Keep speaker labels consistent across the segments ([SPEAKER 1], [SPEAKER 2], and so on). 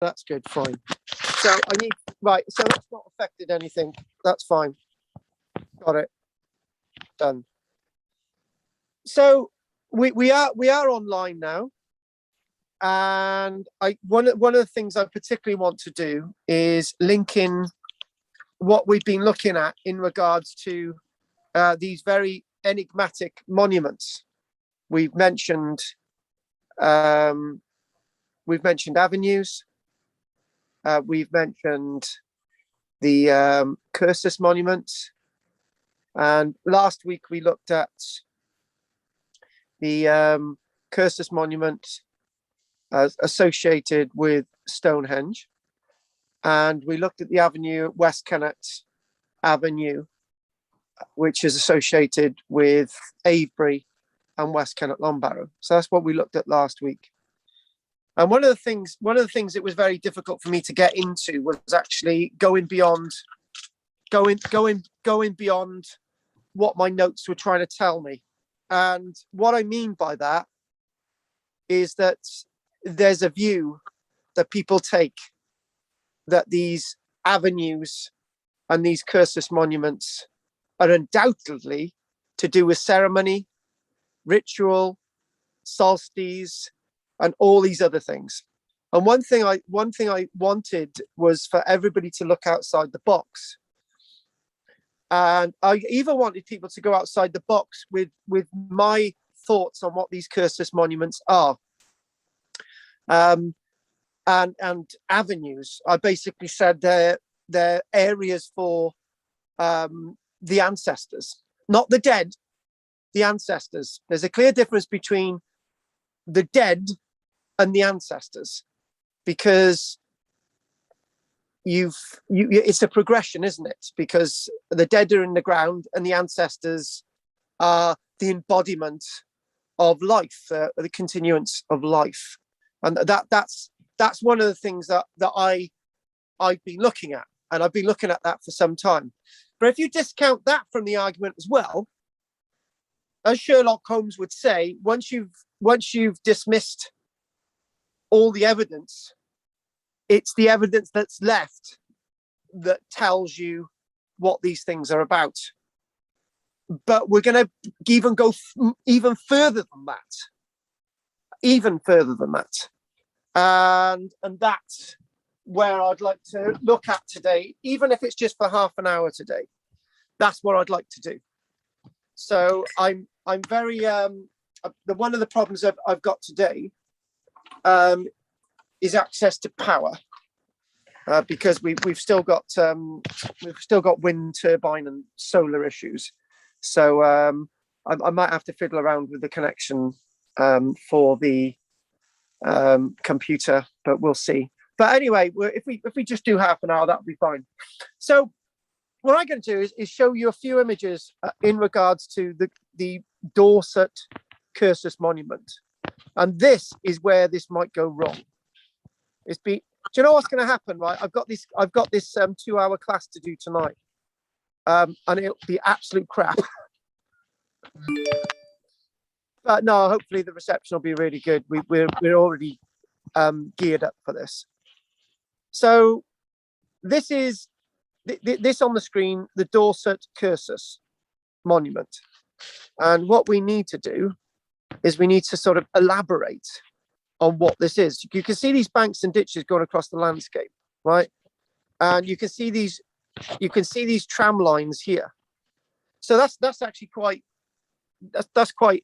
[SPEAKER 1] That's good. Fine. So I need, right. So that's not affected anything. That's fine. Got it. Done. So we are online now. And one of the things I particularly want to do is link in what we've been looking at in regards to these very enigmatic monuments. We've mentioned avenues. We've mentioned the cursus monument, and last week we looked at the cursus monument associated with Stonehenge, and we looked at the avenue, West Kennet Avenue, which is associated with Avebury and West Kennet Longbarrow. So that's what we looked at last week. And one of the things that was very difficult for me to get into was actually going beyond what my notes were trying to tell me. And what I mean by that is that there's a view that people take that these avenues and these cursus monuments are undoubtedly to do with ceremony, ritual, solstice, and all these other things. And one thing I wanted was for everybody to look outside the box. And I even wanted people to go outside the box with my thoughts on what these cursus monuments are. And avenues. I basically said they're areas for the ancestors, not the dead, the ancestors. There's a clear difference between the dead and the ancestors, because it's a progression, isn't it? Because the dead are in the ground and the ancestors are the embodiment of life, the continuance of life. And that's one of the things that I've been looking at, and I've been looking at that for some time. But if you discount that from the argument as well, as Sherlock Holmes would say, once you've dismissed all the evidence, it's the evidence that's left that tells you what these things are about. But we're going to even go even further than that. And that's where I'd like to look at today, even if it's just for half an hour today. That's what I'd like to do. So I'm very one of the problems I've got today is access to power, because we've still got wind turbine and solar issues. So I might have to fiddle around with the connection for the computer, but we'll see. But anyway, if we just do half an hour, that'll be fine. So what I'm going to do is show you a few images in regards to the Dorset cursus monument, and this is where this might go wrong. Do you know what's going to happen? Right, I've got this 2-hour class to do tonight, and it'll be absolute crap. But no, hopefully the reception will be really good. We're already geared up for this. So this is this on the screen, the Dorset cursus monument. And what we need to do is we need to sort of elaborate on what this is. You can see these banks and ditches going across the landscape, right? And you can see these tram lines here. So that's actually quite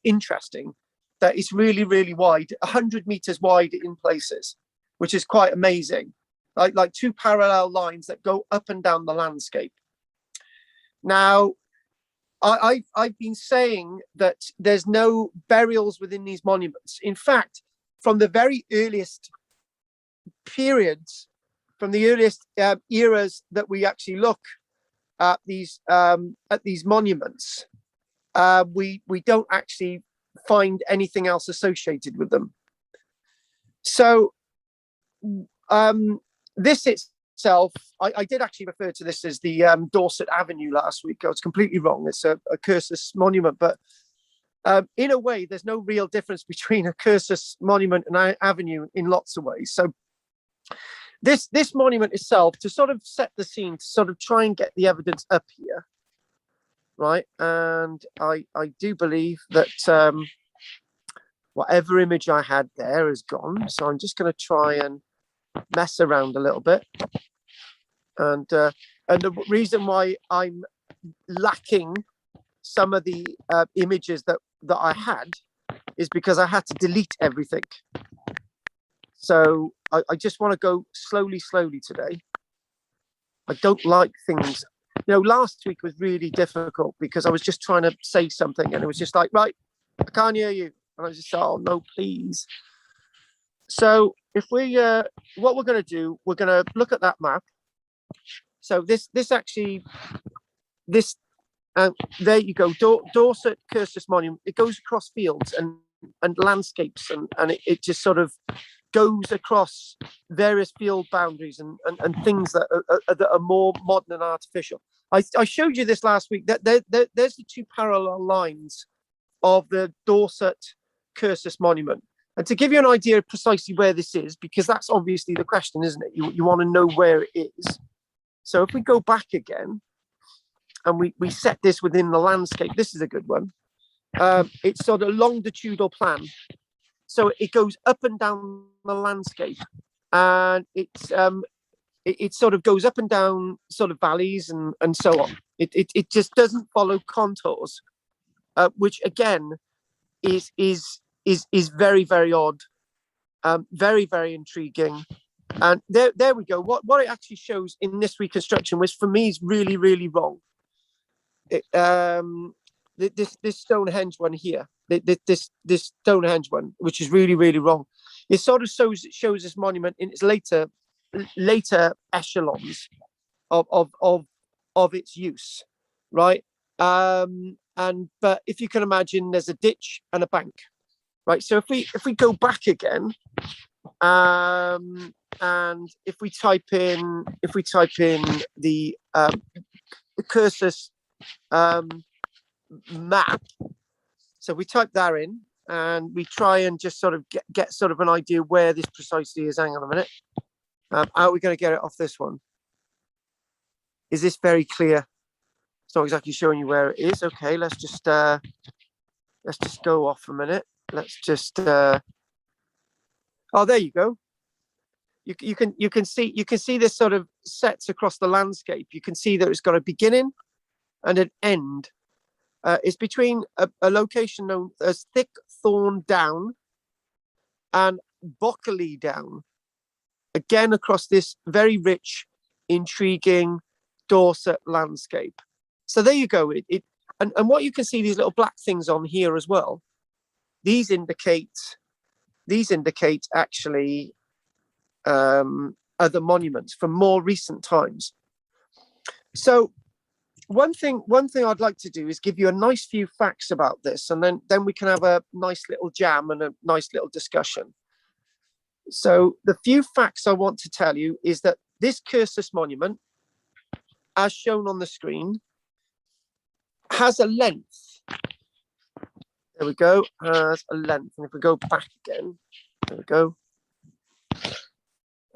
[SPEAKER 1] interesting, that it's really, really wide, 100 meters wide in places, which is quite amazing. Like two parallel lines that go up and down the landscape. Now, I've been saying that there's no burials within these monuments. In fact, from the very earliest periods, from the earliest eras that we actually look at these monuments, we don't actually find anything else associated with them. So this itself, I did actually refer to this as the Dorset Avenue last week. I was completely wrong. It's a cursus monument, but in a way, there's no real difference between a cursus monument and an avenue in lots of ways. So this monument itself, to sort of set the scene, to sort of try and get the evidence up here, right? And I do believe that whatever image I had there is gone. So I'm just going to try and mess around a little bit. And the reason why I'm lacking some of the images that I had is because I had to delete everything. So I just want to go slowly today. I don't like things. Last week was really difficult because I was just trying to say something and it was just like, right, I can't hear you. And I was just, oh no, please. So if we, what we're going to do, we're going to look at that map. So this there you go, Dorset cursus monument. It goes across fields and landscapes, and it just sort of goes across various field boundaries and things that are more modern and artificial. I showed you this last week. That there's the two parallel lines of the Dorset cursus monument. And to give you an idea of precisely where this is, because that's obviously the question, isn't it? You want to know where it is. So if we go back again and we set this within the landscape, this is a good one. It's sort of longitudinal plan. So it goes up and down the landscape, and it sort of goes up and down sort of valleys and so on. It just doesn't follow contours, which again is very, very odd, very, very intriguing. And there we go. What it actually shows in this reconstruction, which for me is really, really wrong. This Stonehenge one here, this Stonehenge one, which is really, really wrong. It sort of shows this monument in its later echelons of its use, right? But if you can imagine, there's a ditch and a bank, right? So if we go back again, and if we type in the cursus map, so we type that in and we try and just sort of get sort of an idea where this precisely is. Hang on a minute. How are we going to get it off this one? Is this very clear? It's not exactly showing you where it is. Okay, let's just go off a minute. Let's just oh, there you go. You can see this sort of sets across the landscape. You can see that it's got a beginning and an end. It's between a location known as Thick Thorn Down and Bockley Down. Again, across this very rich, intriguing Dorset landscape. So there you go. And what you can see, these little black things on here as well. These indicate actually other monuments from more recent times. So one thing I'd like to do is give you a nice few facts about this, and then we can have a nice little jam and a nice little discussion. So the few facts I want to tell you is that this cursus monument, as shown on the screen, has a length. There we go, has a length. And if we go back again, there we go.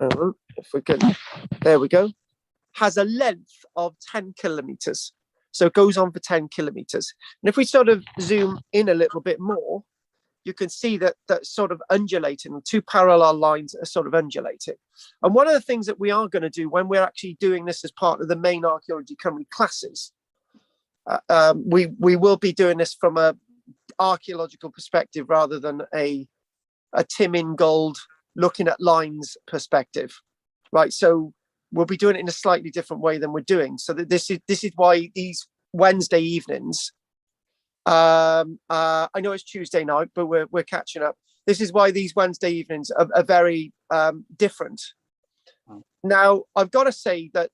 [SPEAKER 1] If we can, there we go. Has a length of 10 kilometers. So it goes on for 10 kilometers. And if we sort of zoom in a little bit more, you can see that sort of undulating, two parallel lines are sort of undulating. And one of the things that we are going to do when we're actually doing this as part of the main archaeology Cymru classes, we will be doing this from a archaeological perspective rather than a Tim Ingold looking at lines perspective, right? So we'll be doing it in a slightly different way than we're doing. So that this is why these Wednesday evenings, I know it's Tuesday night, but we're catching up. This is why these Wednesday evenings are very different. Now, I've got to say that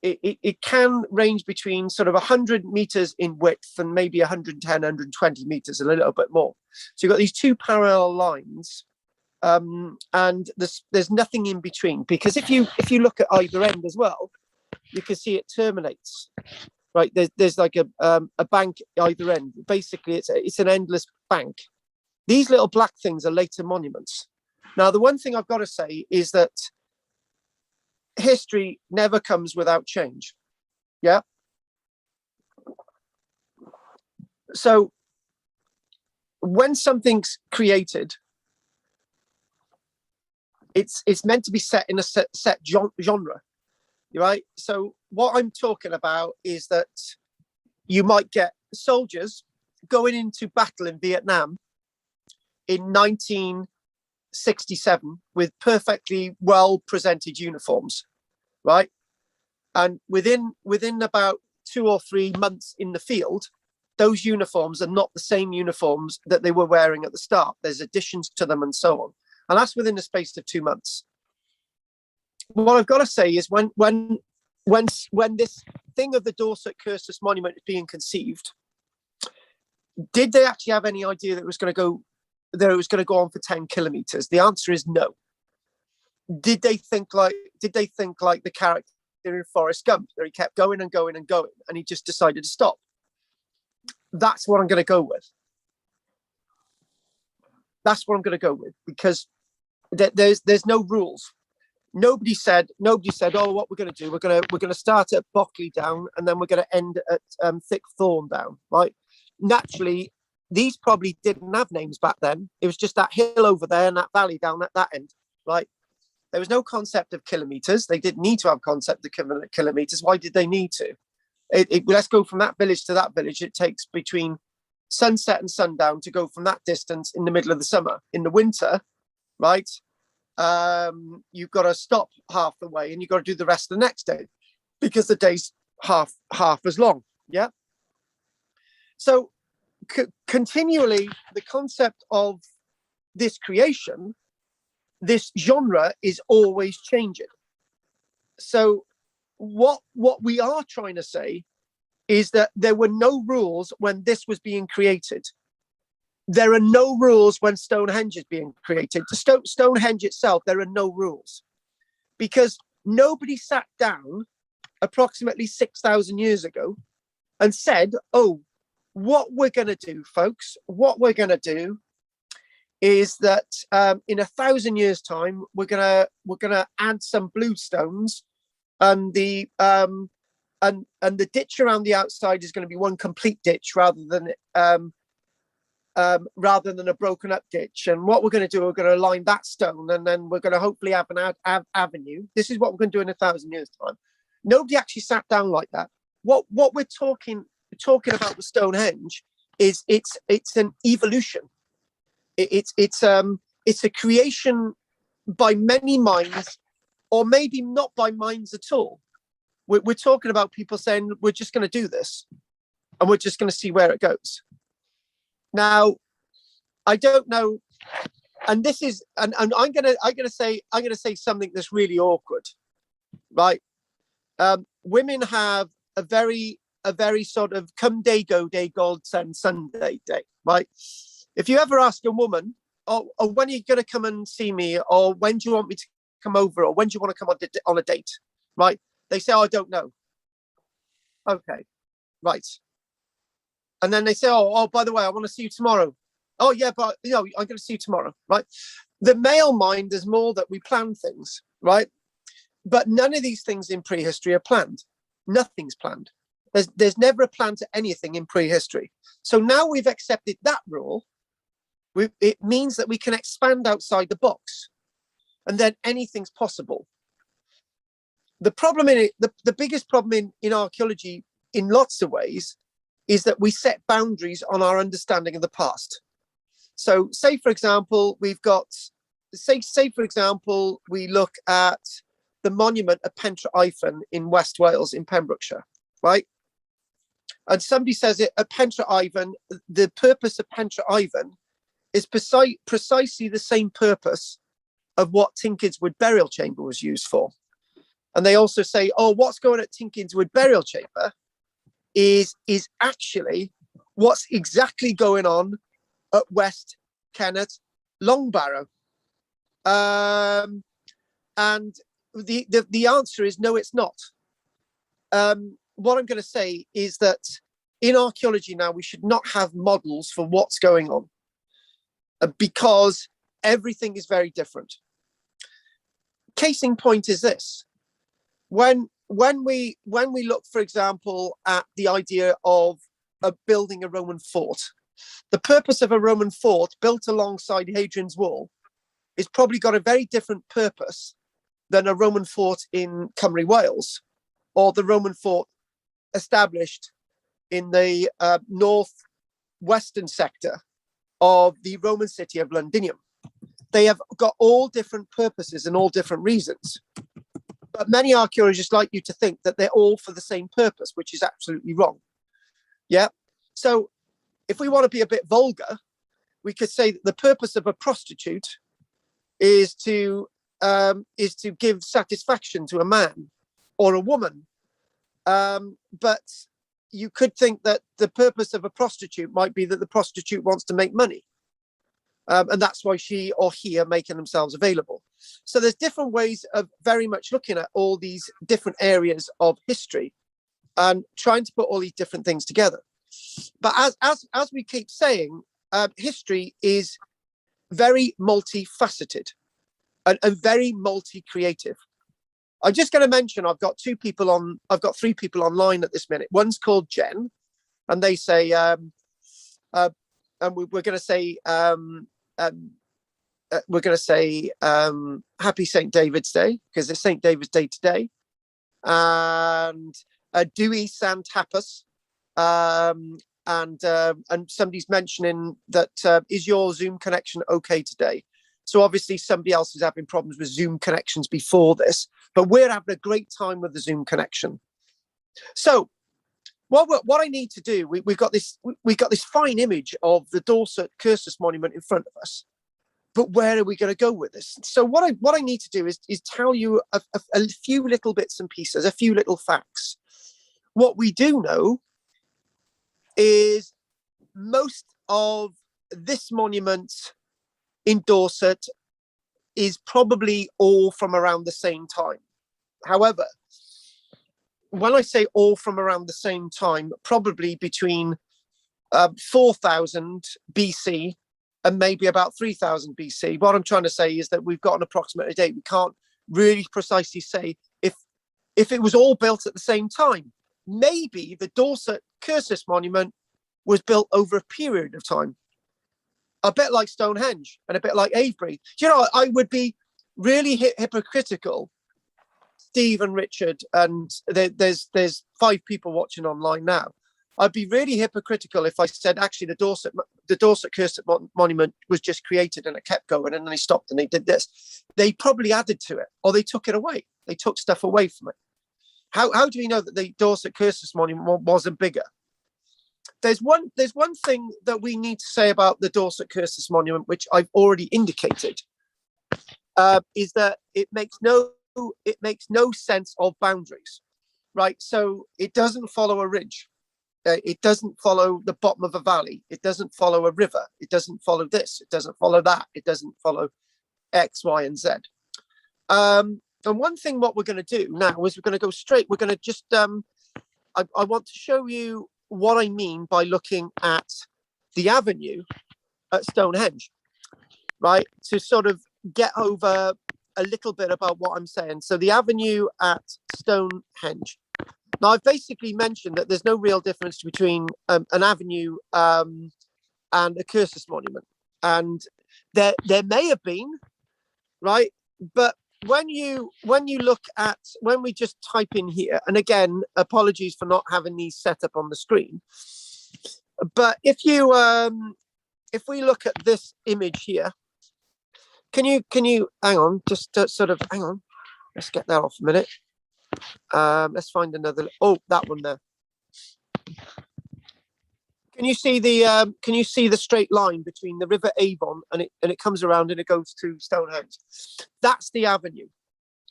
[SPEAKER 1] it can range between sort of 100 meters in width and maybe 110, 120 meters, a little bit more. So you've got these two parallel lines, and there's nothing in between, because if you look at either end as well, you can see it terminates. Right, there's like a bank either end. Basically, it's an endless bank. These little black things are later monuments. Now, the one thing I've got to say is that history never comes without change. Yeah. So when something's created, it's meant to be set in a set genre, right? So what I'm talking about is that you might get soldiers going into battle in Vietnam in 1967 with perfectly well presented uniforms, right? And within about 2 or 3 months in the field, those uniforms are not the same uniforms that they were wearing at the start. There's additions to them and so on. And that's within the space of 2 months. What I've got to say is when this thing of the Dorset cursus monument is being conceived, did they actually have any idea that it was going to go on for 10 kilometers? The answer is no. Did they think like the character in Forrest Gump, that he kept going and going and going and he just decided to stop? That's what I'm going to go with. That's what I'm going to go with, because there's no rules. Nobody said, oh, what we're going to do, we're going to start at Bockley Down and then we're going to end at Thick Thorn Down, right? Naturally, these probably didn't have names back then. It was just that hill over there and that valley down at that end, right? There was no concept of kilometers. They didn't need to have concept of kilometers. Why did they need to? Let's go from that village to that village. It takes between sunset and sundown to go from that distance in the middle of the summer. In the winter, right, you've got to stop half the way and you've got to do the rest the next day because the day's half as long. Yeah. So continually, the concept of this creation, this genre, is always changing. So what we are trying to say is that there were no rules when this was being created. There are no rules when Stonehenge is being created. To Stonehenge itself, there are no rules, because nobody sat down approximately 6,000 years ago and said, oh, what we're going to do, folks, what we're going to do is that in 1,000 years' time, we're gonna add some bluestones, and the ditch around the outside is going to be one complete ditch rather than a broken up ditch. And what we're going to do, we're going to line that stone, and then we're going to hopefully have an avenue. This is what we're going to do in 1,000 years' time. Nobody actually sat down like that. What we're talking about with Stonehenge is it's an evolution. It's a creation by many minds, or maybe not by minds at all. We're talking about people saying, we're just going to do this and we're just going to see where it goes. Now, I don't know, and this is, and I'm gonna say something that's really awkward, right? Women have a very sort of come day, go day, God send Sunday day, right? If you ever ask a woman, oh, when are you going to come and see me? Or when do you want me to come over? Or when do you want to come on a date? Right? They say, oh, I don't know. Okay, right. And then they say, oh, by the way, I want to see you tomorrow. Oh, yeah, but, I'm going to see you tomorrow, right? The male mind is more that we plan things, right? But none of these things in prehistory are planned. Nothing's planned. There's never a plan to anything in prehistory. So now we've accepted that rule. It means that we can expand outside the box, and then anything's possible. The problem in it, the biggest problem in archaeology, in lots of ways, is that we set boundaries on our understanding of the past. So, say for example, we look at the monument at Pentre Ifan in West Wales in Pembrokeshire, right? And somebody says it at Pentre Ifan, the purpose of Pentre Ifan is precisely the same purpose of what Tinkinswood burial chamber was used for. And they also say, oh, what's going on at Tinkinswood burial chamber is actually what's exactly going on at West Kennet Longbarrow. And the answer is no, it's not. What I'm going to say is that in archaeology now, we should not have models for what's going on, because everything is very different. Case in point is this. when we look, for example, at the idea of building a Roman fort, the purpose of a Roman fort built alongside Hadrian's Wall is probably got a very different purpose than a Roman fort in Cymru, Wales, or the Roman fort established in the northwestern sector of the Roman city of Londinium. They have got all different purposes and all different reasons. But many archaeologists like you to think that they're all for the same purpose, which is absolutely wrong. Yeah. So if we want to be a bit vulgar, we could say that the purpose of a prostitute is to give satisfaction to a man or a woman. But you could think that the purpose of a prostitute might be that the prostitute wants to make money. And that's why she or he are making themselves available. So there's different ways of very much looking at all these different areas of history and trying to put all these different things together. But as we keep saying, history is very multifaceted and very multi-creative. I'm just going to mention I've got three people online at this minute. One's called Jen, and they say, and we're going to say, Happy St. David's Day, because it's St. David's Day today. And Dewey Santapas, and somebody's mentioning that is your Zoom connection okay today? So obviously somebody else is having problems with Zoom connections before this, but we're having a great time with the Zoom connection. So what I need to do, we've got this fine image of the Dorset cursus monument in front of us, but where are we going to go with this? So what I need to do is tell you a few little bits and pieces, a few little facts. What we do know is most of this monument in Dorset is probably all from around the same time. However, when I say all from around the same time, probably between 4000 BC and maybe about 3000 BC. What I'm trying to say is that we've got an approximate date. We can't really precisely say if it was all built at the same time. Maybe the Dorset cursus monument was built over a period of time, a bit like Stonehenge and a bit like Avebury. You know, I would be really hypocritical, Steve and Richard, and there's 5 people watching online now. I'd be really hypocritical if I said actually the Dorset cursus monument was just created and it kept going and then they stopped and they did this. They probably added to it, or they took it away. They took stuff away from it. How do we know that the Dorset cursus monument wasn't bigger? There's one thing that we need to say about the Dorset cursus monument, which I've already indicated, is that it makes no sense of boundaries, right? So it doesn't follow a ridge. It doesn't follow the bottom of a valley. It doesn't follow a river. It doesn't follow this. It doesn't follow that. It doesn't follow X, Y, and Z. And one thing what we're going to do now is we're going to go straight. We're going to just, I want to show you what I mean by looking at the avenue at Stonehenge, right? To sort of get over a little bit about what I'm saying. So the avenue at Stonehenge. Now, I've basically mentioned that there's no real difference between an avenue and a cursus monument. And there may have been, right? But when we just type in here, and again, apologies for not having these set up on the screen, but if we look at this image here, can you hang on, just sort of hang on, let's get that off a minute. Let's find another. Oh, that one there. Can you see the straight line between the River Avon and it comes around and it goes to Stonehenge? That's the avenue,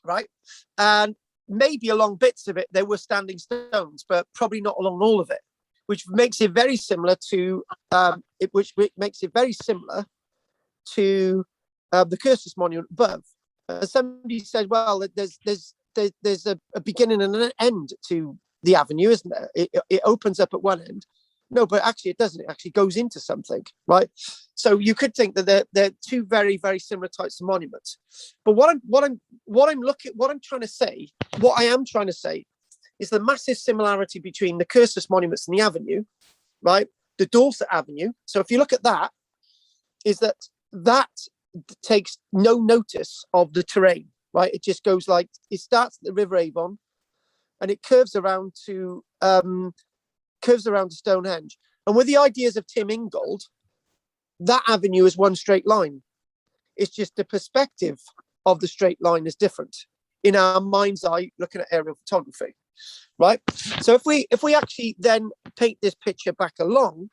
[SPEAKER 1] right? And maybe along bits of it there were standing stones, but probably not along all of it, which makes it very similar to the cursus monument above. Somebody said, well, there's a beginning and an end to the avenue, isn't there? It opens up at one end No, but actually it doesn't. It actually goes into something, right? So you could think that they're two very, very similar types of monuments. But what I'm trying to say, what I am trying to say is the massive similarity between the cursus monuments and the avenue, right? The Dorset Avenue. So if you look at that, is that that takes no notice of the terrain, right? It just goes like, it starts at the River Avon and it curves around to Stonehenge. And with the ideas of Tim Ingold, that avenue is one straight line. It's just the perspective of the straight line is different in our mind's eye looking at aerial photography, right? So if we actually then paint this picture back along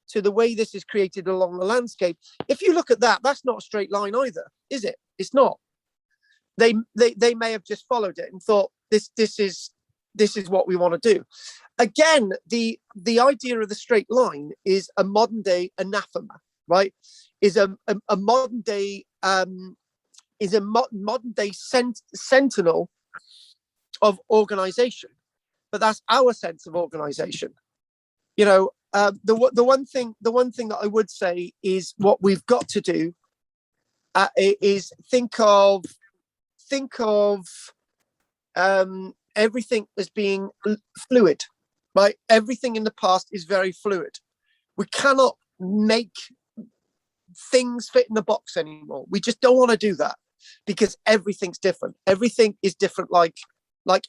[SPEAKER 1] to the way this is created along the landscape, if you look at that, that's not a straight line either, is it? It's not. They may have just followed it and thought this is what we want to do. Again, the idea of the straight line is a modern day anathema, right? Is a modern day modern day sentinel of organization, but that's our sense of organization. You know, the one thing that I would say is what we've got to do is think of everything as being fluid, right? Everything in the past is very fluid. We cannot make things fit in the box anymore. We just don't want to do that because everything's different. Everything is different, like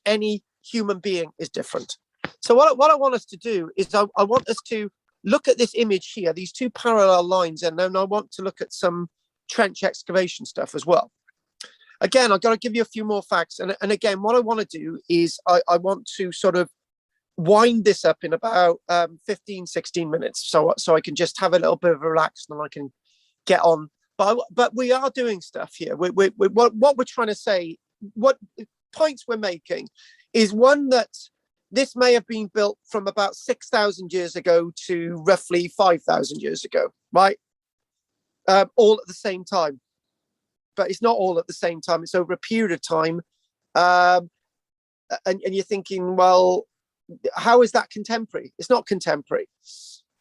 [SPEAKER 1] any human being is different. So what I want us to do is I want us to look at this image here, these two parallel lines, and then I want to look at some trench excavation stuff as well. Again, I've got to give you a few more facts. And again, what I want to do is I want to sort of wind this up in about 15, 16 minutes. So I can just have a little bit of a relax and I can get on. But we are doing stuff here. What we're trying to say, what points we're making is one that this may have been built from about 6,000 years ago to roughly 5,000 years ago, right? All at the same time. But it's not all at the same time. It's over a period of time. And you're thinking, well, how is that contemporary? It's not contemporary.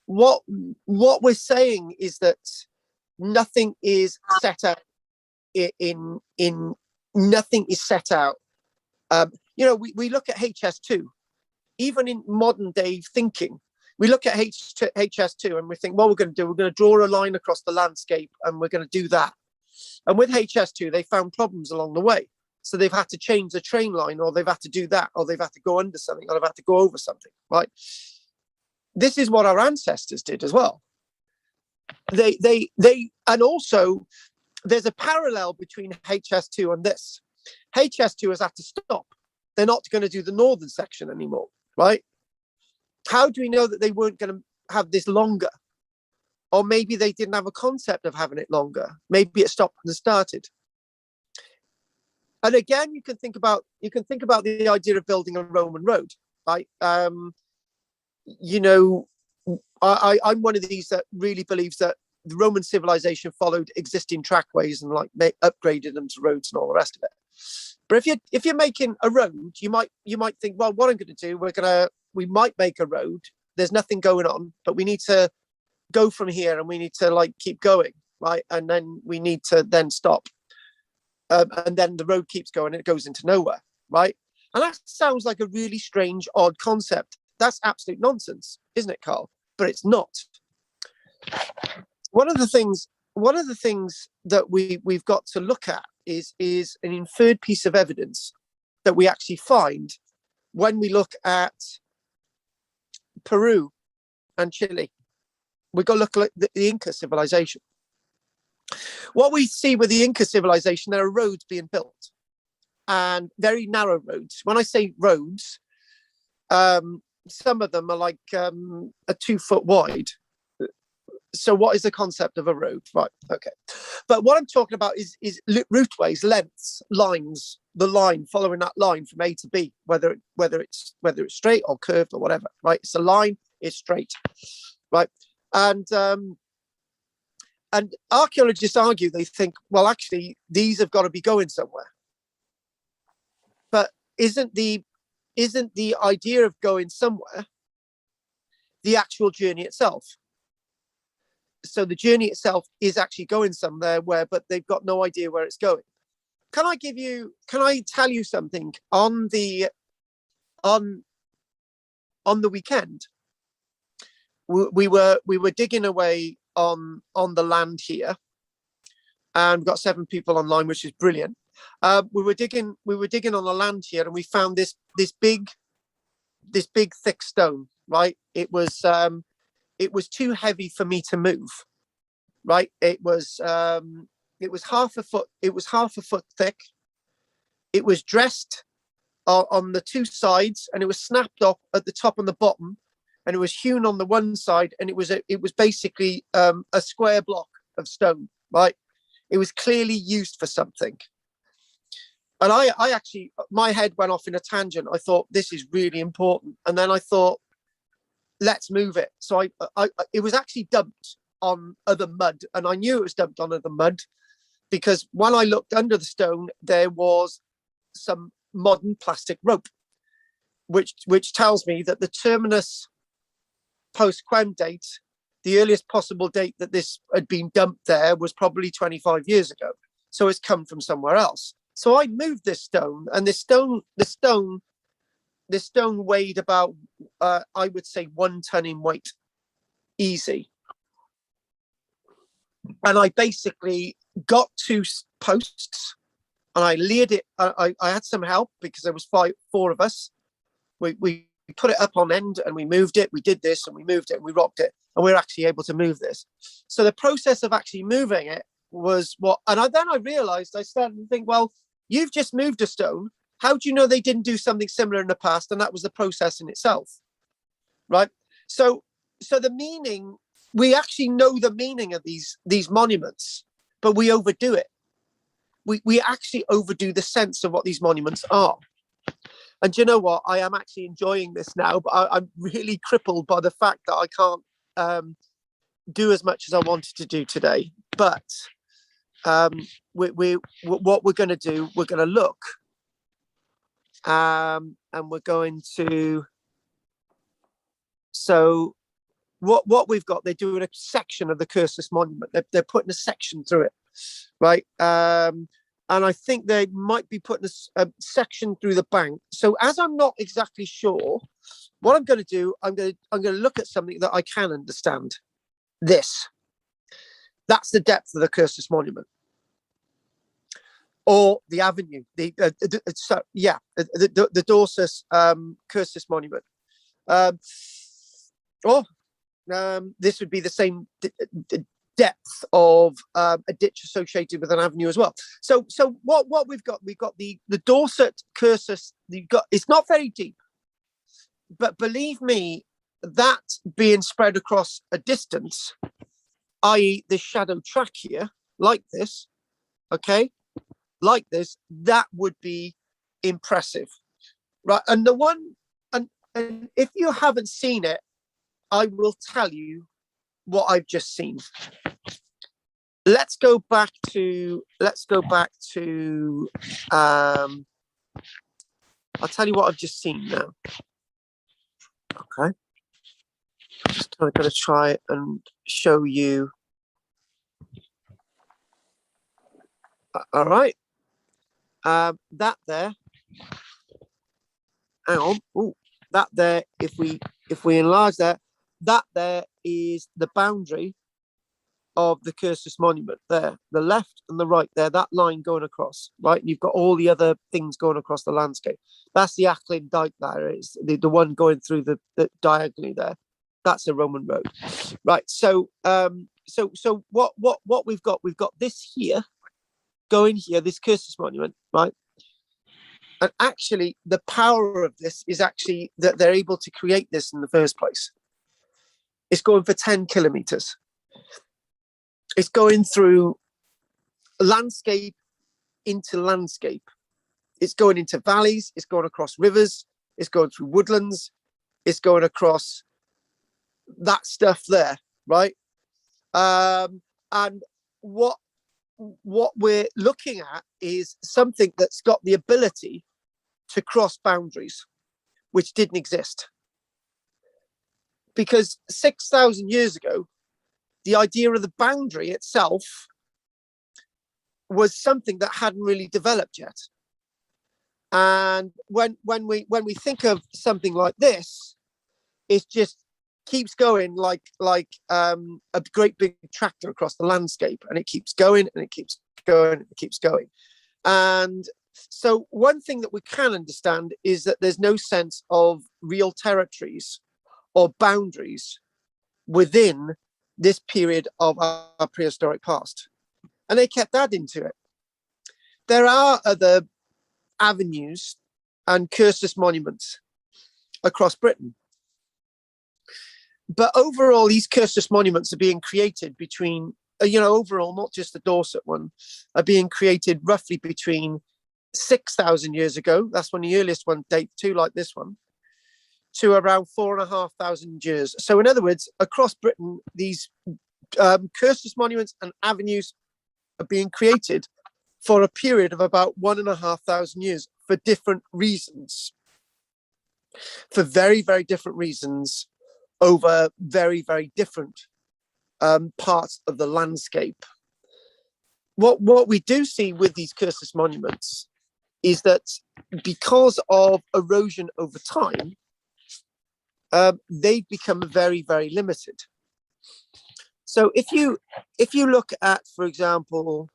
[SPEAKER 1] What we're saying is that nothing is set out in nothing is set out. You know, we look at HS2, even in modern day thinking, we look at HS2 and we think, what we're going to draw a line across the landscape and we're going to do that. And with HS2, they found problems along the way. So they've had to change the train line, or they've had to do that, or they've had to go under something, or they've had to go over something, right? This is what our ancestors did as well. And also there's a parallel between HS2 and this. HS2 has had to stop. They're not going to do the northern section anymore, right? How do we know that they weren't going to have this longer? Or maybe they didn't have a concept of having it longer. Maybe it stopped and started. And again, you can think about the idea of building a Roman road, right? You know, I'm one of these that really believes that the Roman civilization followed existing trackways and like upgraded them to roads and all the rest of it. But if you're making a road, you might think, well, what I'm going to do, we might make a road. There's nothing going on, but we need to go from here and we need to like keep going, right? And then we need to then stop. And then the road keeps going and it goes into nowhere, right? And that sounds like a really strange, odd concept. That's absolute nonsense, isn't it, Carl? But it's not. One of the things that we've got to look at is an inferred piece of evidence that we actually find when we look at Peru and Chile. We got to look at the Inca civilization. What we see with the Inca civilization, there are roads being built, and very narrow roads. When I say roads, some of them are like a 2 foot wide. So what is the concept of a road? Right, okay. But what I'm talking about is routeways, lengths, lines, the line, following that line from A to B, whether it's straight or curved or whatever, right? It's a line, it's straight, right? And archaeologists argue, they think, well, actually, these have got to be going somewhere. But isn't the idea of going somewhere the actual journey itself. So the journey itself is actually going somewhere but they've got no idea where it's going. Can I tell you something? On the weekend, we were digging away on the land here, and we've got 7 people online, which is brilliant. We were digging on the land here, and we found this big thick stone. Right, it was too heavy for me to move. Right, it was half a foot. It was half a foot thick. It was dressed on the 2 sides, and it was snapped off at the top and the bottom, and it was hewn on the one side, and it was basically a square block of stone. Right, it was clearly used for something. And I actually, my head went off in a tangent. I thought, this is really important, and then I thought, let's move it. So it was actually dumped on other mud, and I knew it was dumped on other mud because when I looked under the stone, there was some modern plastic rope, which tells me that the terminus post-quem date, the earliest possible date that this had been dumped there, was probably 25 years ago. So it's come from somewhere else. So I moved this stone, and this stone weighed about, I would say, 1 ton in weight, easy. And I basically got 2 posts, and I layered it. I had some help because there was 4 of us. We put it up on end, and we moved it. We did this, and we moved it, and we rocked it, and we were actually able to move this. So the process of actually moving it was what, and then I realized, I started to think, well, you've just moved a stone. How do you know they didn't do something similar in the past? And that was the process in itself, right? So the meaning, we actually know the meaning of these monuments, but we overdo it. We actually overdo the sense of what these monuments are. And do you know what? I am actually enjoying this now, but I'm really crippled by the fact that I can't do as much as I wanted to do today. But what we're going to do, we're going to look, and we're going to. So what we've got, they're doing a section of the Cursus monument. They're putting a section through it, right? And I think they might be putting a section through the bank. So as I'm not exactly sure, what I'm going to do, I'm going to look at something that I can understand. That's the depth of the Cursus monument, or the avenue. The Dorset cursus monument. This would be the same depth of a ditch associated with an avenue as well. So what we've got the Dorset cursus. It's not very deep, but believe me, that being spread across a distance, i.e. the shadow track here, like this, okay, like this, that would be impressive, right? And the one, and if you haven't seen it, I will tell you what I've just seen. Let's go back to I'll tell you what I've just seen now. Okay, just going to try and show you. All right, that there. Hang on. Ooh, that there. If we enlarge that there is the boundary of the Cursus monument there, the left and the right there, that line going across, right? And you've got all the other things going across the landscape. That's the Acklin Dyke there, is the one going through the diagonally there. That's a Roman road, right? So what we've got this here, going here, this Cursus monument, right? And actually the power of this is actually that they're able to create this in the first place. It's going for 10 kilometers. It's going through landscape into landscape. It's going into valleys. It's going across rivers. It's going through woodlands. It's going across that stuff there, right? And what we're looking at is something that's got the ability to cross boundaries, which didn't exist. because 6,000 years ago, the idea of the boundary itself was something that hadn't really developed yet. And when we think of something like this, it just keeps going like a great big tractor across the landscape, and it keeps going and it keeps going and it keeps going. And so one thing that we can understand is that there's no sense of real territories or boundaries within this period of our prehistoric past. And they kept adding to it. There are other avenues and cursus monuments across Britain. But overall, these cursus monuments are being created between, overall, not just the Dorset one, are being created roughly between 6,000 years ago. That's when the earliest one dates to, like this one, to around 4,500 years. So in other words, across Britain, these cursus monuments and avenues are being created for a period of about 1,500 years for different reasons, for very, very different reasons over very, very different parts of the landscape. What we do see with these cursus monuments is that because of erosion over time, they've become very, very limited. So if you look at, for example,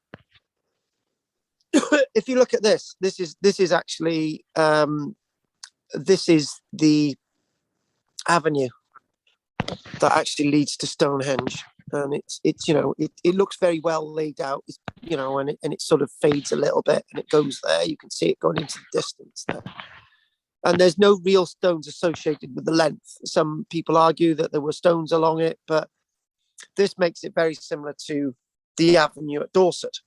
[SPEAKER 1] if you look at this is actually this is the avenue that actually leads to Stonehenge, and it's it looks very well laid out, and it sort of fades a little bit, and it goes there. You can see it going into the distance there. And there's no real stones associated with the length. Some people argue that there were stones along it, but this makes it very similar to the avenue at Dorset.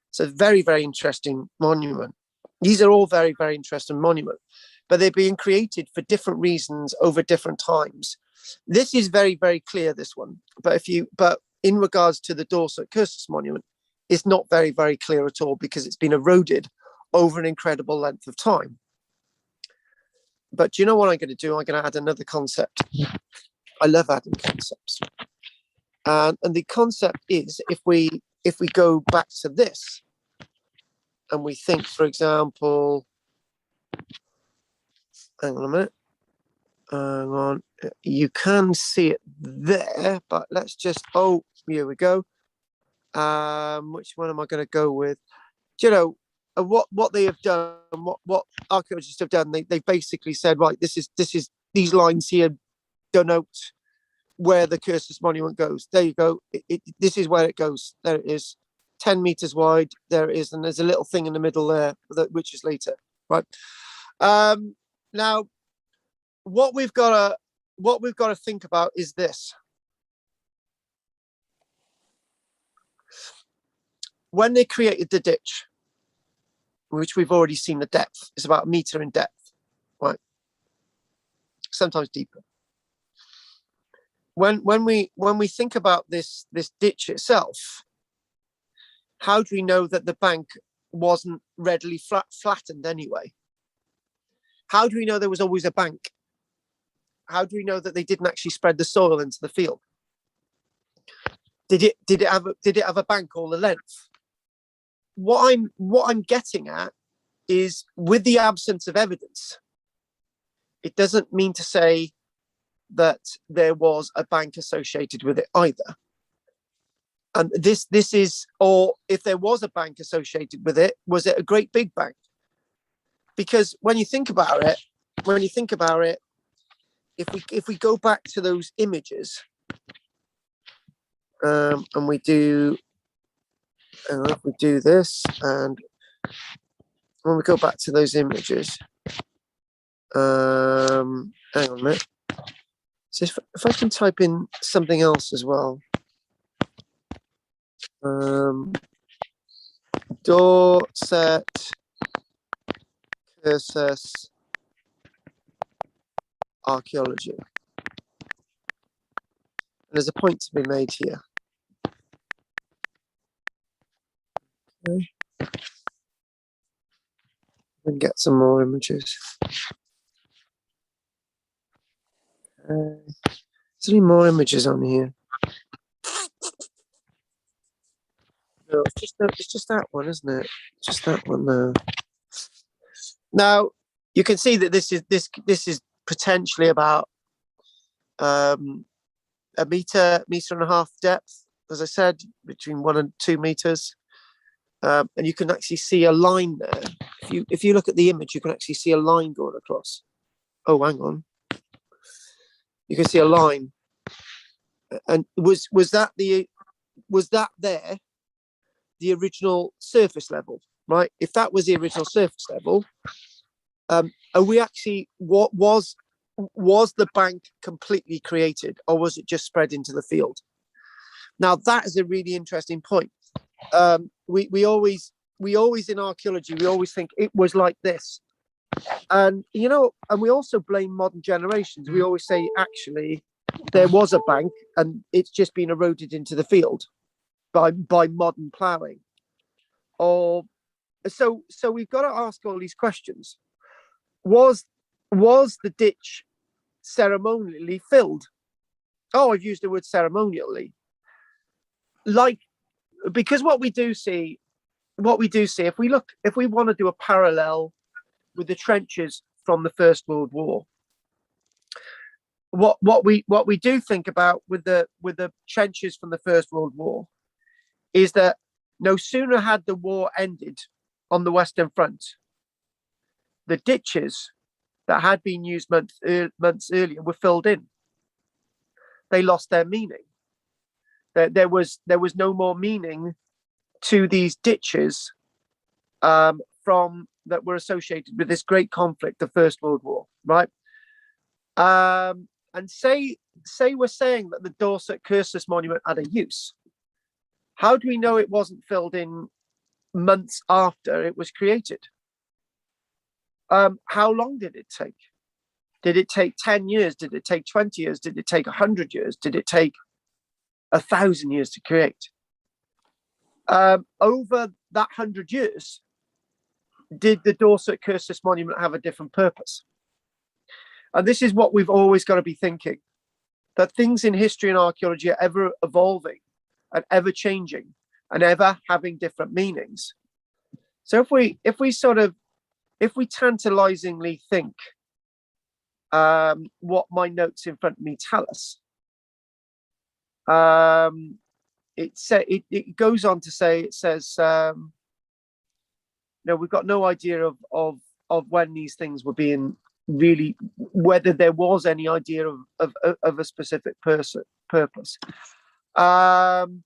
[SPEAKER 1] It's a very, very interesting monument. These are all very, very interesting monuments, but they're being created for different reasons over different times. This is very, very clear, this one. But in regards to the Dorset cursus monument, it's not very, very clear at all because it's been eroded over an incredible length of time. But do you know what I'm going to do? I'm going to add another concept. I love adding concepts. And the concept is, if we go back to this and we think, for example, hang on a minute. Hang on. You can see it there, but let's just, here we go. Which one am I going to go with? What they have done, what archaeologists have done, they basically said, right, this is these lines here denote where the cursus monument goes. There you go. This is where it goes. There it is, 10 meters wide. There it is, and there's a little thing in the middle there, which is later, right? Now, what we've got to think about is this: when they created the ditch, which we've already seen the depth, it's about 1 meter in depth, right? Sometimes deeper. When we think about this ditch itself, how do we know that the bank wasn't readily flattened anyway? How do we know there was always a bank? How do we know that they didn't actually spread the soil into the field? Did it have a bank all the length? What I'm getting at is, with the absence of evidence, it doesn't mean to say that there was a bank associated with it either. And this is, or if there was a bank associated with it, was it a great big bank? Because when you think about it, if we go back to those images, and we do this, and when we go back to those images, hang on a minute. So if I can type in something else as well, Dorset cursus archaeology. And there's a point to be made here. Okay. And get some more images. Okay. there any more images on here? No, it's just that one, isn't it? Just that one there. Now you can see that this is potentially about a meter and a half depth, as I said, between 1 and 2 meters, and you can actually see a line there. If you look at the image, you can actually see a line going across. Oh, hang on. You can see a line, and was that there the original surface level, right? If that was the original surface level, are we actually, what was the bank completely created, or was it just spread into the field? Now that is a really interesting point. We always in archaeology, we always think it was like this, and and we also blame modern generations. We always say actually there was a bank and it's just been eroded into the field by modern ploughing. Or so we've got to ask all these questions. Was the ditch ceremonially filled? Oh, I've used the word ceremonially. Because what we do see, if we want to do a parallel with the trenches from the First World War, what we do think about with the trenches from the First World War is that no sooner had the war ended on the Western Front, the ditches that had been used months earlier were filled in. They lost their meaning. There was no more meaning to these ditches from that were associated with this great conflict, the First World War, right? And say we're saying that the Dorset cursus monument had a use. How do we know it wasn't filled in months after it was created? How long did it take? Did it take 10 years? Did it take 20 years? Did it take 100 years? Did it take 1,000 years to create? Over that 100 years, did the Dorset cursus monument have a different purpose? And this is what we've always got to be thinking, that things in history and archaeology are ever evolving and ever changing and ever having different meanings. So if we tantalizingly think what my notes in front of me tell us, it goes on to say, it says, we've got no idea of when these things were being really, whether there was any idea of a specific purpose. And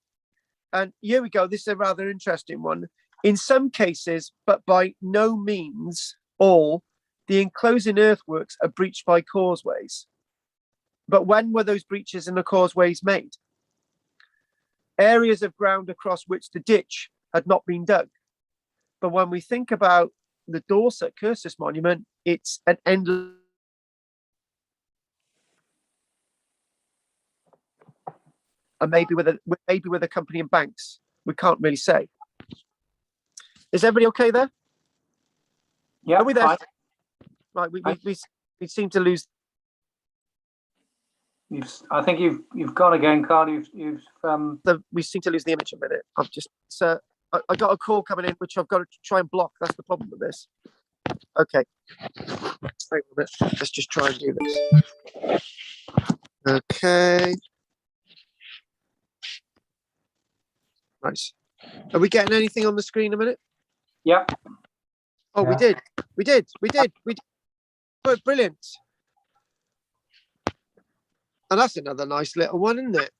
[SPEAKER 1] here we go. This is a rather interesting one. In some cases, but by no means all, the enclosing earthworks are breached by causeways. But when were those breaches in the causeways made? Areas of ground across which the ditch had not been dug. But when we think about the Dorset cursus monument, it's an endless. And maybe with accompanying banks, we can't really say. Is everybody okay there?
[SPEAKER 2] Yeah,
[SPEAKER 1] are we there?
[SPEAKER 2] fine.
[SPEAKER 1] Right, we seem to lose.
[SPEAKER 2] I think you've gone again, Carl.
[SPEAKER 1] We seem to lose the image a minute. I've just I got a call coming in, which I've got to try and block. That's the problem with this. Okay, let's just try and do this. Okay. Nice. Are we getting anything on the screen a minute?
[SPEAKER 2] Yeah.
[SPEAKER 1] Oh, yeah. We did. Oh, brilliant. And that's another nice little one, isn't it?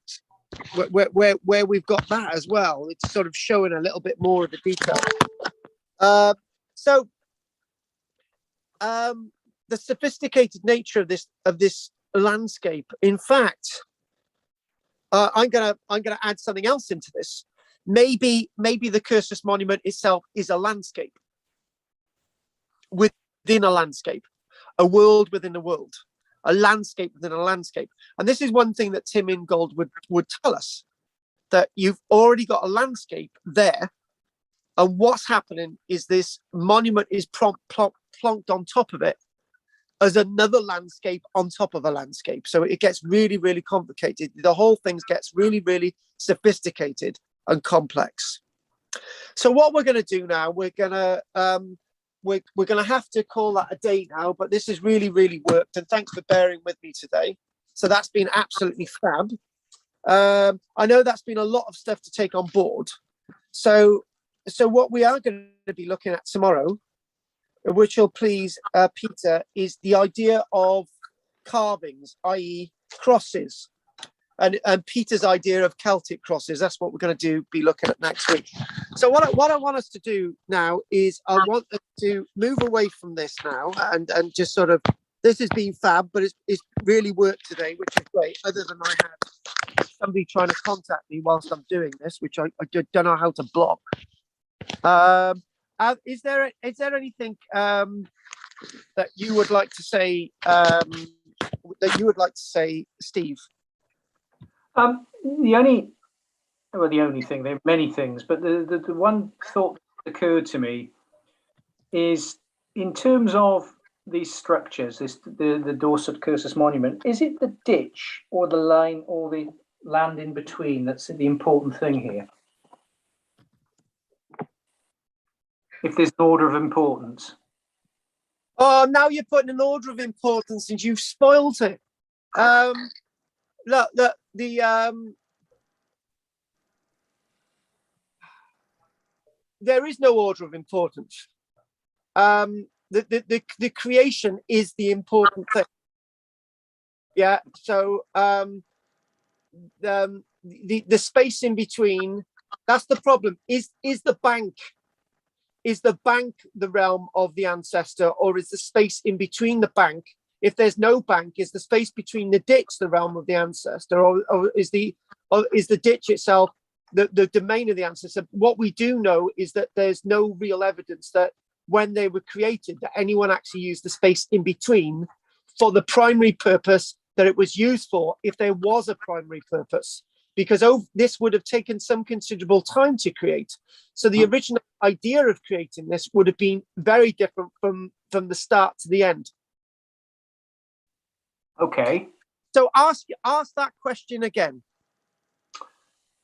[SPEAKER 1] Where we've got that as well. It's sort of showing a little bit more of the detail. The sophisticated nature of this landscape. In fact, I'm gonna add something else into this. Maybe the cursus monument itself is a landscape within a landscape, a world within a world, a landscape within a landscape. And this is one thing that Tim Ingold would tell us, that you've already got a landscape there, and what's happening is this monument is plonked on top of it as another landscape on top of a landscape. So it gets really, really complicated. The whole thing gets really, really sophisticated and complex. So what we're going to do now, we're going to have to call that a day now, but this has really, really worked. And thanks for bearing with me today. So that's been absolutely fab. I know that's been a lot of stuff to take on board. So what we are going to be looking at tomorrow, which will please Peter, is the idea of carvings, i.e. crosses. And Peter's idea of Celtic crosses. That's what we're going to be looking at next week. So what I want us to do now is I want us to move away from this now and just sort of, this has been fab, but it's really worked today, which is great. Other than I had somebody trying to contact me whilst I'm doing this, which I don't know how to block. Is there anything that you would like to say? Steve?
[SPEAKER 2] The only thing, there are many things, but the one thought that occurred to me is, in terms of these structures, the Dorset Cursus monument, is it the ditch or the line or the land in between that's the important thing here? If there's an order of importance.
[SPEAKER 1] Oh, now you're putting an order of importance and you've spoiled it. Look, there is no order of importance. The creation is the important thing. Yeah. So the space in between, that's the problem. Is the bank the realm of the ancestor, or is the space in between the bank? If there's no bank, is the space between the ditch the realm of the ancestor, or is the ditch itself the domain of the ancestor? What we do know is that there's no real evidence that when they were created, that anyone actually used the space in between for the primary purpose that it was used for, if there was a primary purpose, because this would have taken some considerable time to create. So the original idea of creating this would have been very different from the start to the end.
[SPEAKER 2] Okay.
[SPEAKER 1] So ask that question again.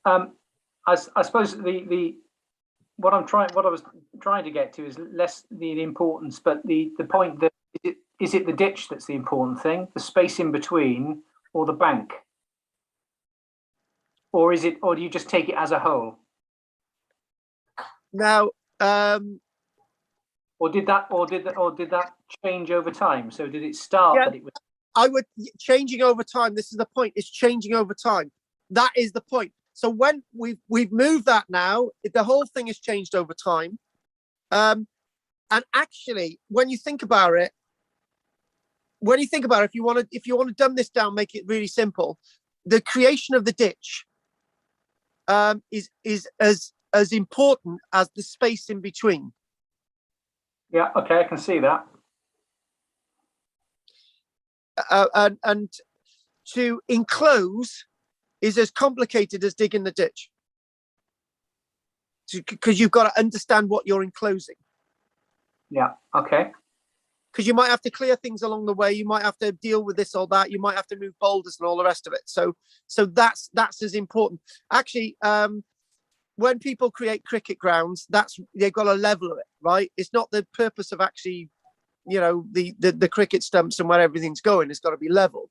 [SPEAKER 2] I suppose what I was trying to get to is less the importance, but the point that is it the ditch that's the important thing, the space in between, or the bank, or do you just take it as a whole?
[SPEAKER 1] Now,
[SPEAKER 2] or did that change over time? So did it start that it was?
[SPEAKER 1] I would changing over time. This is the point. It's changing over time. That is the point. So when we've moved that now, the whole thing has changed over time. And actually, when you think about it, if you want to dumb this down, make it really simple, the creation of the ditch is as important as the space in between.
[SPEAKER 2] Yeah. Okay, I can see that.
[SPEAKER 1] And to enclose is as complicated as digging the ditch, because you've got to understand what you're enclosing.
[SPEAKER 2] Yeah. Okay.
[SPEAKER 1] Because you might have to clear things along the way. You might have to deal with this or that. You might have to move boulders and all the rest of it. So that's as important. Actually, when people create cricket grounds, they've got to level it, right? It's not the purpose of actually, the cricket stumps and where everything's going. It's got to be leveled.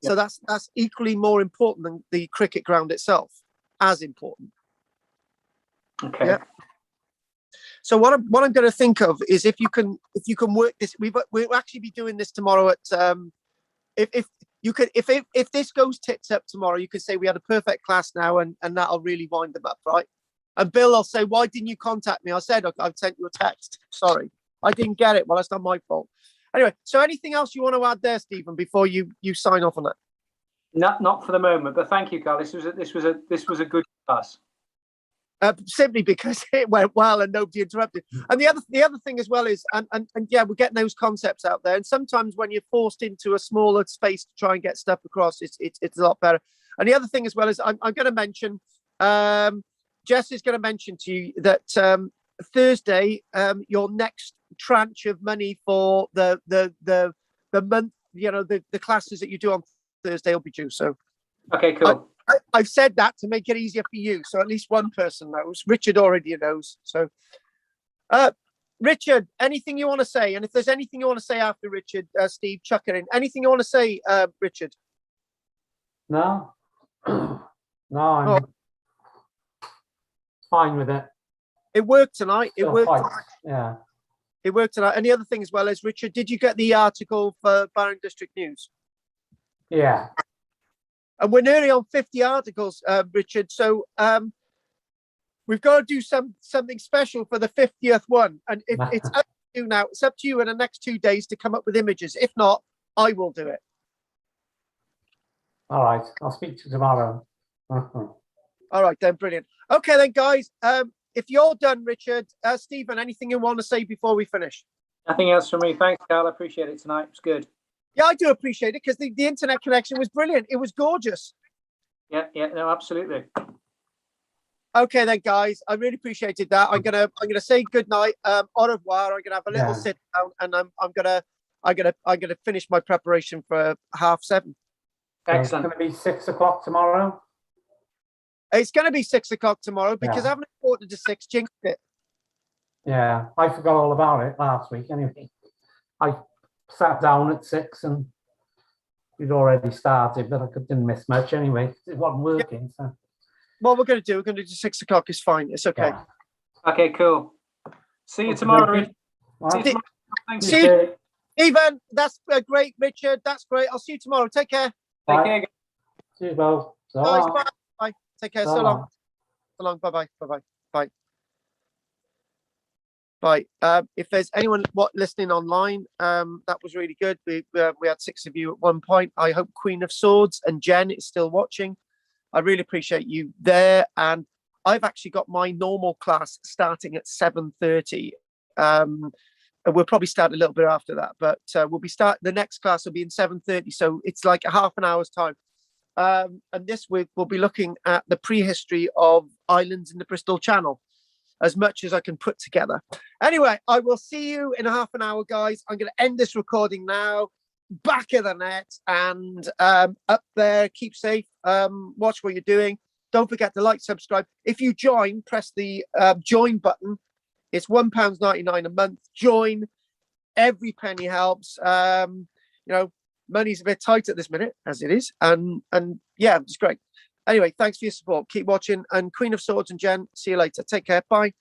[SPEAKER 1] Yeah. So that's equally more important than the cricket ground itself, as important.
[SPEAKER 2] Okay.
[SPEAKER 1] Yeah. So what I'm going to think of is if you can work this. We'll actually be doing this tomorrow at if this goes tits up tomorrow, you could say we had a perfect class now, and that'll really wind them up, right? And Bill will say, why didn't you contact me? I said I've sent you a text. Sorry, I didn't get it. Well, that's not my fault. Anyway, so anything else you want to add there, Stephen, before you sign off on that?
[SPEAKER 2] Not for the moment, but thank you, Carl. This was a good class.
[SPEAKER 1] Simply because it went well and nobody interrupted. And the other thing as well is, and yeah, we're getting those concepts out there. And sometimes when you're forced into a smaller space to try and get stuff across, it's a lot better. And the other thing as well is, I'm going to mention, Jess is going to mention to you that Thursday, your next tranche of money for the the month, the classes that you do on Thursday will be due. So
[SPEAKER 2] Okay, cool.
[SPEAKER 1] I've said that to make it easier for you, so at least one person knows. Richard already knows. So, Richard, anything you want to say? And if there's anything you want to say after Richard, Steve, chuck it in. Anything you want to say, Richard?
[SPEAKER 3] No, no, I'm fine with it.
[SPEAKER 1] It worked tonight. It
[SPEAKER 3] Still
[SPEAKER 1] worked.
[SPEAKER 3] quite- yeah.
[SPEAKER 1] It worked tonight. And the other thing as well is, Richard, did you get the article for Barron District News?
[SPEAKER 3] Yeah.
[SPEAKER 1] And we're nearly on 50 articles, Richard. So we've got to do something special for the 50th one. And if it's up to you now, it's up to you in the next 2 days to come up with images. If not, I will do it.
[SPEAKER 3] All right. I'll speak to you tomorrow.
[SPEAKER 1] All right, then. Brilliant. Okay, then, guys. If you're done, Richard, Stephen, anything you want to say before we finish?
[SPEAKER 2] Nothing else from me. Thanks, Carl. I appreciate it tonight. It was good.
[SPEAKER 1] Yeah, I do appreciate it because the internet connection was brilliant. It was gorgeous.
[SPEAKER 2] Yeah, no, absolutely.
[SPEAKER 1] Okay, then, guys, I really appreciated that. I'm gonna say good night. Au revoir. I'm gonna have a little sit down, and I'm gonna finish my preparation for 7:30.
[SPEAKER 2] Excellent.
[SPEAKER 3] It's going to be 6 o'clock tomorrow.
[SPEAKER 1] It's going to be 6 o'clock tomorrow because
[SPEAKER 3] Yeah.
[SPEAKER 1] I haven't quarter to 6 jinxed it.
[SPEAKER 3] Yeah, I forgot all about it last week. Anyway, I sat down at 6 and we'd already started, but I didn't miss much anyway. It wasn't working. So.
[SPEAKER 1] What we're going to do 6 o'clock. It's fine. It's okay.
[SPEAKER 3] Yeah.
[SPEAKER 2] Okay, cool. See you tomorrow, Richard. See you tomorrow. Thank you.
[SPEAKER 1] See you, Stephen. That's great, Richard. That's great. I'll see you tomorrow. Take care.
[SPEAKER 2] Take care.
[SPEAKER 3] See you both. So
[SPEAKER 1] Guys,
[SPEAKER 3] long.
[SPEAKER 1] bye. Bye. Take care.
[SPEAKER 3] So
[SPEAKER 1] So long.
[SPEAKER 3] long.
[SPEAKER 1] So long. Bye-bye. Bye-bye. Bye. Bye. If there's anyone listening online, that was really good. We had 6 of you at one point. I hope Queen of Swords and Jen is still watching. I really appreciate you there. And I've actually got my normal class starting at 7:30. And we'll probably start a little bit after that, but the next class will be in 7:30. So it's like a half an hour's time. And this week we'll be looking at the prehistory of islands in the Bristol Channel, as much as I can put together. Anyway, I will see you in a half an hour, guys. I'm going to end this recording now. Back of the net and up there. Keep safe. Watch what you're doing. Don't forget to like, subscribe. If you join, press the join button. It's £1.99 a month. Join. Every penny helps. Money's a bit tight at this minute, as it is. And yeah, it's great. Anyway, thanks for your support. Keep watching. And Queen of Swords and Jen, see you later. Take care. Bye.